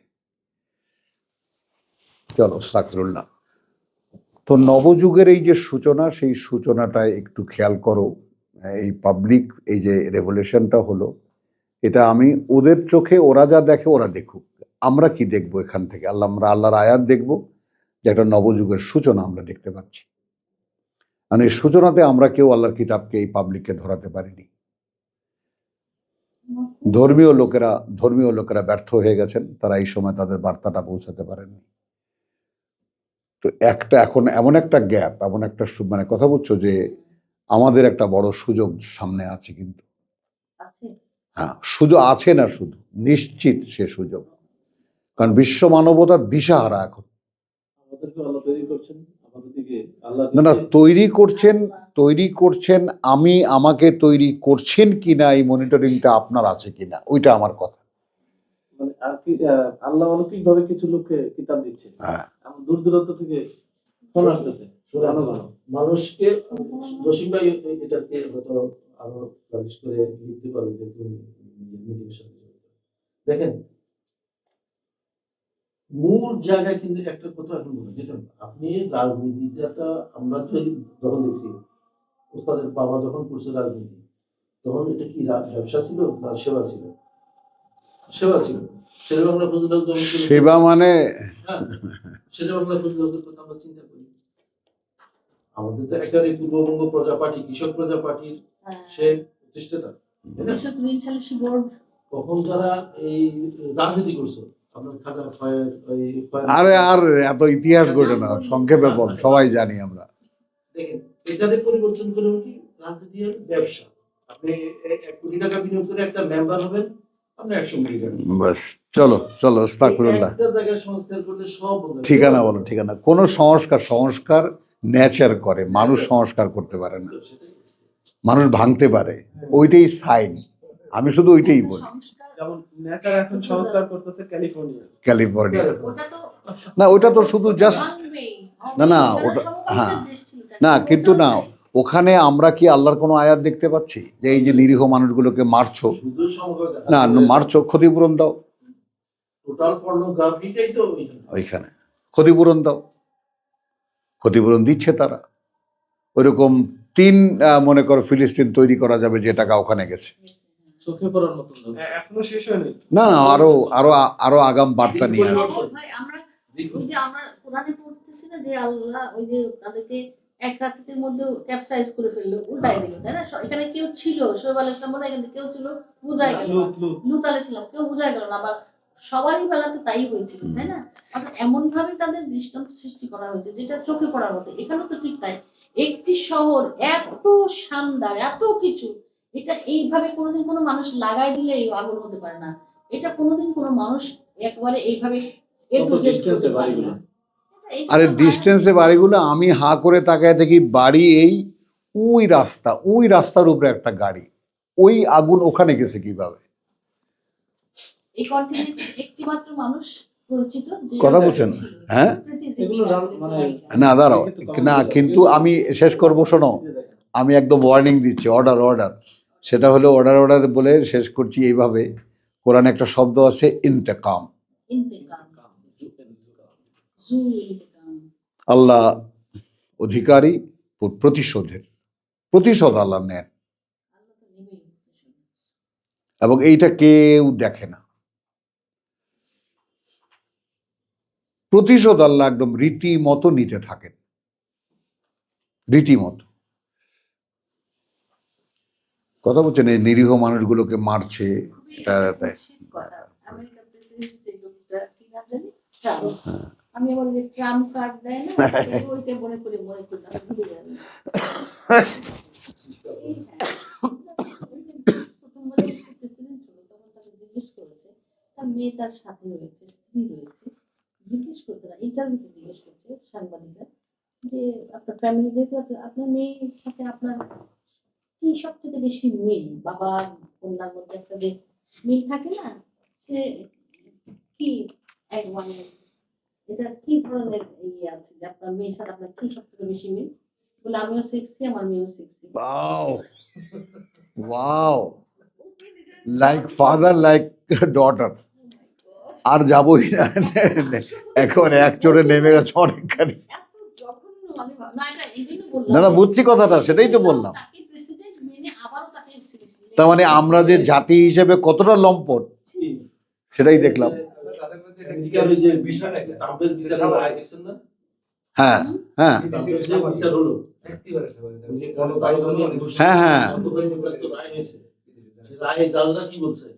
চলো আস্তাগফিরুল্লাহ। তো নবযুগের এই যে সূচনা, সেই সূচনাটায় একটু খেয়াল করো। এই পাবলিক এই যে রেভলিউশনটা হলো, এটা আমি ওদের চোখে, ওরা যা দেখে ওরা দেখুক, আমরা কি দেখবো এখান থেকে? আমরা আল্লাহর আয়াত দেখবো, যে একটা নবযুগের সূচনা আমরা দেখতে পাচ্ছি। মানে এই সূচনাতে আমরা কেউ আল্লাহর কিতাবকে এই পাবলিককে ধরাতে পারিনি। ধর্মীয় লোকেরা ব্যর্থ হয়ে গেছেন, তারা এই সময় তাদের বার্তাটা পৌঁছাতে পারেনি। তো এখন এমন একটা গ্যাপ, এমন একটা মানে কথা বলছো যে আমাদের একটা বড় সুযোগ সামনে আছে, কিন্তু আছে। হ্যাঁ, সুযোগ আছে না, শুধু নিশ্চিত সে সুযোগ। কারণ বিশ্ব মানবতা দিশাহারা এখন। আমাদেরকে আল্লাহ তৈরি করছেন, আমাদের দিকে আল্লাহ না তৈরি করছেন, আমাকে তৈরি করছেন কিনা এই মনিটরিংটা আপনার আছে কিনা, ওইটা আমার কথা। মানে আর কি আল্লাহ অলৌকিক ভাবে কিছু লোককে কিতাব দিচ্ছে, হ্যাঁ, আমার দূর দূরান্ত থেকে ফোন আসতেছে, জানো জানো মানুষকে। জসিম ভাই এটাকে হয়তো আরো পালিশ করে লিখতে পারবে যে তুমি মিডিয়ার সাথে জড়িত। দেখেন মূল জায়গায় কিন্তু একটা কথা এখন বলুন, যেটা আপনি রাজনীতিটা আমরা যখন দেখছি ওস্তাদের বাবা যখন করছে রাজনীতি, তখন এটা কি ব্যবসা ছিল না সেবা ছিল? সেবা ছিল। শেরে বাংলা ফজলুল হক যখন করেছে- সেবা মানে হ্যাঁ, শেরে বাংলা ফজলুল হকের কথা আমরা চিন্তা করি। আমাদের তো একেবারে পূর্ববঙ্গ প্রজা পার্টি, কৃষক প্রজা পার্টির সে প্রতিষ্ঠাতা, তাই না? কৃষক ঋণ সালিসি বোর্ড তখন যারা এই রাজনীতি করছে আপনার খাজা খয়ের আরে আর এত ইতিহাস গড়ে না, সংক্ষেপে বল, সবাই জানি আমরা। দেখেন এটাতে পরিবর্তন করে কি রাজনীতি আর ব্যবসা। আপনি 1 কোটি টাকা বিনিয়োগ করে একটা মেম্বার হবেন, আপনি 100 কোটি টাকা। বাস, চলো আস্তাগফিরুল্লাহ। একটা জায়গায় সংস্কার করলে সব বন্ধ। ঠিকানা বলো, ঠিকানা। কোনো সংস্কার নেচার করে, মানুষ সংস্কার করতে পারে না, মানুষ ভাঙতে পারে, ওইটাই সাইন। আমি শুধু ওইটাই বলি। সংস্কার যেমন নেচার এখন সংস্কার করতেছে ক্যালিফোর্নিয়া। ওটা তো না, ওটা তো শুধু জাস্ট ভাঙবেই। না, ওটা ওটা সমকামীদের হ্যাঁ, দেশ ছিল, না, ওটাও কিন্তু না, তাই। ওখানে আমরা কি আল্লাহর কোনো আয়াত দেখতে পাচ্ছি যে এই যে নিরীহ মানুষগুলোকে মারছো? শুধু সমকামী না, মারছো, ক্ষতিপূরণ দাও টোটাল পর্নোগ্রাফিটাই তো ওইখানে, ক্ষতিপূরণ দাও। ক্ষতিপূরণ দিচ্ছে তারা। ওইরকম মনে করো ফিলিস্তিন তৈরি করা যাবে যে টাকা ওখানে গেছে। চোখে পড়ার মতন না। এখনো শেষ হয়নি। না, আরো আগাম বার্তা নিয়ে আসবে। ভাই আমরা ওই যে আমরা কোরআনে পড়তেছি না যে আল্লাহ ওই যে তাদেরকে এক রাতের মধ্যে ক্যাপসাইজ করে ফেললো, উল্টাই দিল, তাই না? এখানে কেউ ছিল, শোয়েব আলাইহিস সালাম বলে এখানে কেউ ছিল, বুঝাই গেল না। লূত আলাইহিস সালাম কেউ বুঝাই গেল না, আবার সবারই বেলাতে তাই হয়েছিল, তাই না? অর্থাৎ এমন ভাবে তাদের দৃষ্টান্ত সৃষ্টি করা হয়েছে যেটা চোখে পড়ার মতো। এখানেও তো ঠিক তাই, একটি শহর এত শানদার, এত কিছু, এটা এইভাবে কোনোদিন কোনো মানুষ লাগাই দিলে এই আগুন হতে পারে না। এটা কোনোদিন কোনো মানুষ একবারে এইভাবে কত ডিস্টেন্সে বাড়িগুলো। আরে ডিস্টেন্সে বাড়িগুলো, আমি হাঁ করে তাকায় দেখি বাড়ি এই ওই রাস্তার উপরে একটা গাড়ি, ওই আগুন ওখানে গেছে কিভাবে? এই কন্টিনেন্টে একটি মাত্র মানুষ পরিচিত যে কথা বলছেন? হ্যাঁ, এগুলো মানে না দাঁড়াও, না কিন্তু আমি শেষ করবো, শোনো, আমি একদম ওয়ার্নিং দিচ্ছি, অর্ডার। সেটা হলো অর্ডার বলে শেষ করছি এইভাবে। কোরআনে একটা শব্দ আছে ইন্তেকাম। আল্লাহ অধিকারী প্রতিশোধ আল্লাহ নেন, এবং এইটা কেউ দেখে না। প্রতিশোধ আল্লাহ একদম রীতিমতো নিতে থাকেন, রীতিমতো। কথা বলছেন, এই নিরীহ মানুষগুলোকে মারছে, এটা আমি বলি যে ট্রাম্প কার্ড দেয় না, ওইটা মনে করে আমি ভুলে যাই। প্রথমবার প্রেসিডেন্ট হলো তখন তাকে জিজ্ঞেস করেছে, তার মেয়ে তার সাথে রয়েছে, স্ত্রী রয়েছে, জিজ্ঞেস করছে না, ইন্টারভিউতে জিজ্ঞেস করছে সাংবাদিকরা যে আপনার ফ্যামিলি যেহেতু আছে, আপনার মেয়ের সাথে আপনার কি সবচেয়ে বেশি মিল, বাবা কন্যার মধ্যে একটা যে মিল থাকে না, সে কি এক মানে এটা কি ধরনের ইয়ে আছে যে আপনার মেয়ের সাথে আপনার কি সবচেয়ে বেশি মিল? বলে আমিও সেক্সি, আমার মেয়েও sexy. Wow, like father like daughter. আর যাবোই না, এখন এক চোরে নেমে গেছে অনেকখানি। না, বুঝছি কথাটা, সেটাই তো বললাম। তার মানে আমরা যে জাতি হিসেবে কতটা লম্পট সেটাই দেখলাম। হ্যাঁ,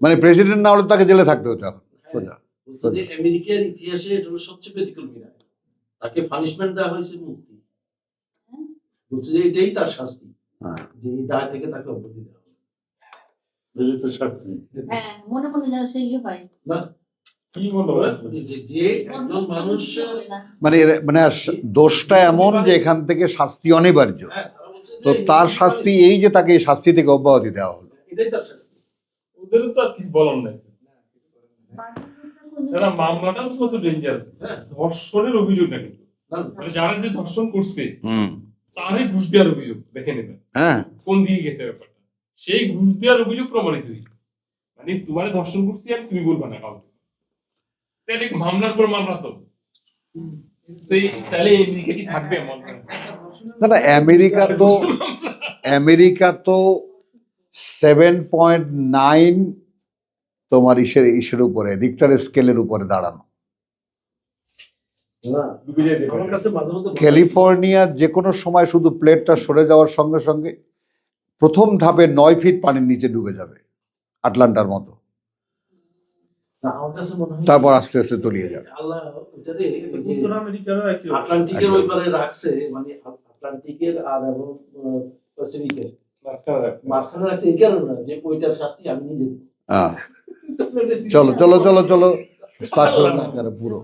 মানে প্রেসিডেন্ট না হলে তাকে জেলে থাকতে হতো এখন সোজা। আমেরিকার ইতিহাসে এটা হলো সবচেয়ে ব্যতিক্রমী রায়। তাকে পানিশমেন্ট দেওয়া হয়েছে মুক্তি, বলছে যে এটাই তার শাস্তি, যে এই দায় থেকে তাকে অব্যাহতি দেওয়া হবে। হ্যাঁ, মনে মনে যেন সেই হয় না, কি বলবো যে একজন মানুষ মানে মানে দোষটা এমন যে এখান থেকে শাস্তি অনিবার্য, তো তার শাস্তি এই যে তাকে এই শাস্তি থেকে অব্যাহতি দেওয়া হলো। এটাই তার শাস্তি। ওদের তো আর কিছু বলার নাই। না মামলাটা কত ডেঞ্জার, ধর্ষণের অভিযোগ না কিন্তু, মানে যারা যে ধর্ষণ করছে তারই ঘুষ দেওয়ার অভিযোগ, দেখে নেবেন হ্যাঁ, কোন দিকে গেছে ব্যাপারটা, সেই ঘুষ দেওয়ার অভিযোগ প্রমাণিত হয়েছে, মানে তোমার ধর্ষণ করছি আর তুমি বলবা না কাউকে, তাহলে মামলার পর মামলা তো তাহলে এই দিকে কি থাকবে এমন না না, আমেরিকা তো 7.9 তোমার ইসের উপরে, রিক্টার স্কেলের উপরে দাঁড়ানো। না, আমার কাছে মাঝে মধ্যে ক্যালিফোর্নিয়া যে কোনো সময় শুধু প্লেটটা সরে যাওয়ার সঙ্গে সঙ্গে প্রথম ধাপে 9 ফিট পানির নিচে ডুবে যাবে, আটলান্টার মতো, না, আমার কাছে মনে হয় তারপর আস্তে আস্তে তলিয়ে যাবে। আল্লাহ ওটারে উত্তর আমেরিকারও একই অবস্থা। আটলান্টিকের ওই পারে রাখছে, মানে আটলান্টিকের আর এবং প্যাসিফিকের মাঝখানে রাখছে এই কারণে না যে ওইটার শাস্তি আমি নিজে দিই। হ্যাঁ, চলো চলো চলো চলো স্টার্ট করে দাও একেবারে পুরো।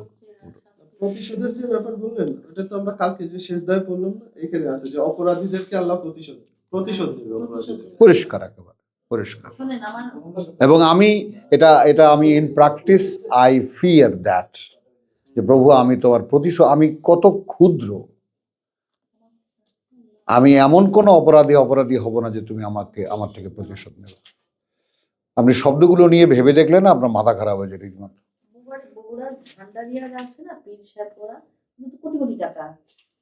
প্রতিশোধের যে ব্যাপার বললেন, ওটা তো আমরা কালকে যে শেষদায় পড়লাম না, এখানে আছে যে অপরাধীদেরকে আল্লাহ প্রতিশোধ দেবে অপরাধীদের। পরিষ্কার, একেবারে পরিষ্কার। শোনেন আমার এবং আমি এটা আমি in practice I fear that, যে প্রভু আমি তোমার প্রতিশোধ, আমি কত ক্ষুদ্র, আমি এমন কোনো অপরাধী হব না যে তুমি আমার থেকে প্রতিশোধ নেবে। আপনি শব্দগুলো নিয়ে ভেবে দেখলেন না, আপনার মাথা খারাপ হয়ে যায় রীতিমতো। বগুড়ার ভান্ডারিয়া আছে না, পীর সাহেব, ওরা কিন্তু কোটি কোটি টাকা,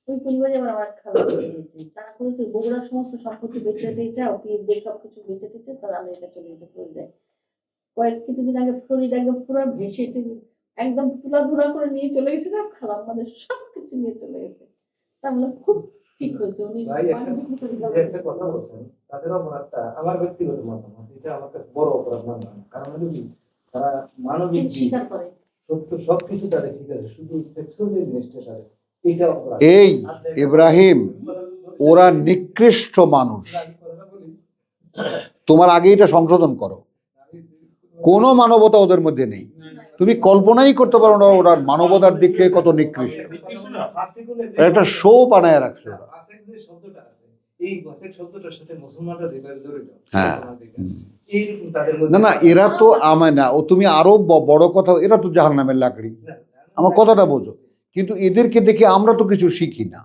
ওই পরিবারে আবার আমার খালা দিয়েছে, তারা করেছে বগুড়ার সমস্ত সম্পত্তি বেচে টেচে পীরদের সবকিছু বেচে টেচে তারা আমেরিকা চলে যেতে ফ্লোরিডায়। কিছুদিন আগে ফ্লোরিডা একদম পুরো ভেসে একদম তুলাধুলা করে নিয়ে চলে গেছে না, খালা আমাদের সবকিছু নিয়ে চলে গেছে। তাহলে খুব ঠিক হয়েছে উনি ভাই একটা কথা বলছেন, তাদের অপরাধটা আমার ব্যক্তিগত মতামত, এটা আমার কাছে বড় অপরাধ মনে হয় না। কারণ হলো কি, তারা মানবিক দিক, স্বীকার করে। সত্য সবকিছু তাদের ঠিক আছে, শুধু সেক্সুয়াল যে জিনিসটা তাদের এটা অপরাধ। এই ইব্রাহিম, ওরা নিকৃষ্ট মানুষ, তোমার আগে এটা সংশোধন করো। কোনো মানবতা ওদের মধ্যে নেই, তুমি কল্পনাই করতে পারো না ওরা মানবতার দিক থেকে কত নিকৃষ্ট। একটা শো বানায় রাখছে ওরা। ফাসেক যে শব্দটা আছে, এই ফাসেক শব্দটার সাথে মুসলমানরা যেভাবে জড়িত, হ্যাঁ। এইরকম তাদের মধ্যে না না, এরা তো আমায় না, ও তুমি আরো বড় কথা, এরা তো জাহান্নামের লাকড়ি, আমার কথাটা বোঝো। কিন্তু এদেরকে দেখে আমরা তো কিছু শিখি না,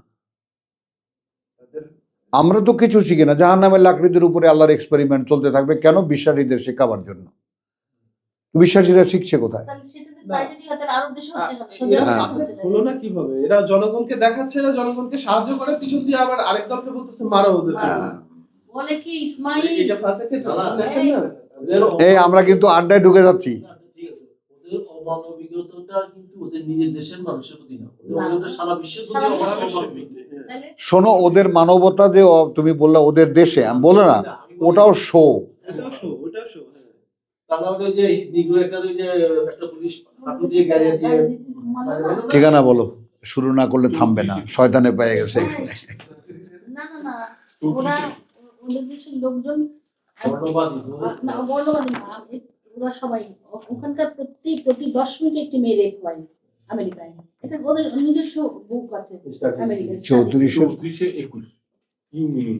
আমরা তো কিছু শিখি না। জাহান্নামের লাকড়িদের উপরে আল্লাহর এক্সপেরিমেন্ট চলতে থাকবে কেন? বিশ্বাসীদের শেখাবার জন্য। বিশ্বাসীরা শিখছে কোথায়? তাহলে সেটা যদি তাই যদি হয় তাহলে আরব দেশে হচ্ছে না, এরা হ্যাঁ। ফাসেক হলো না কিভাবে? এরা জনগণকে দেখাচ্ছে, এরা জনগণকে সাহায্য করে, পিছন দিয়ে আবার আরেক দলকে বলতেছে মারো ওদের। বলে কি ইসমাইল এটা ফাসেকের দেখছেন না? এই আমরা কিন্তু আড্ডায় ঢুকে যাচ্ছি। ঠিক আছে, ওদের অমানবিকতাটা কিন্তু ওদের নিজের দেশের মানুষের প্রতি না, ওদের সারা বিশ্বের প্রতি অমানবিক। তাহলে শোনো, ওদের মানবতা যে তুমি বললে ওদের দেশে, আমি বলে না, ওটাও শো। ওটাও শো, ওটাও শো। তারা ওই যে নিগ্রো একটা ওই যে একটা পুলিশ হাতে দিয়ে গাড়ি দিয়ে ঠিকানা বলো, শুরু না করলে থামবে না, শয়তানে পেয়ে গেছে। না না না, ওরা ওদের দেশের লোকজন বর্ণবাদী না, বর্ণবাদী না, ওরা সবাই ওখানকার প্রতি 10 মিনিটে একটি মেয়ে রেপ হয় আমেরিকায়। এটা ওদের নিজস্ব বুক আছে আমেরিকায়। 34 21 ইউ মিলিয়ন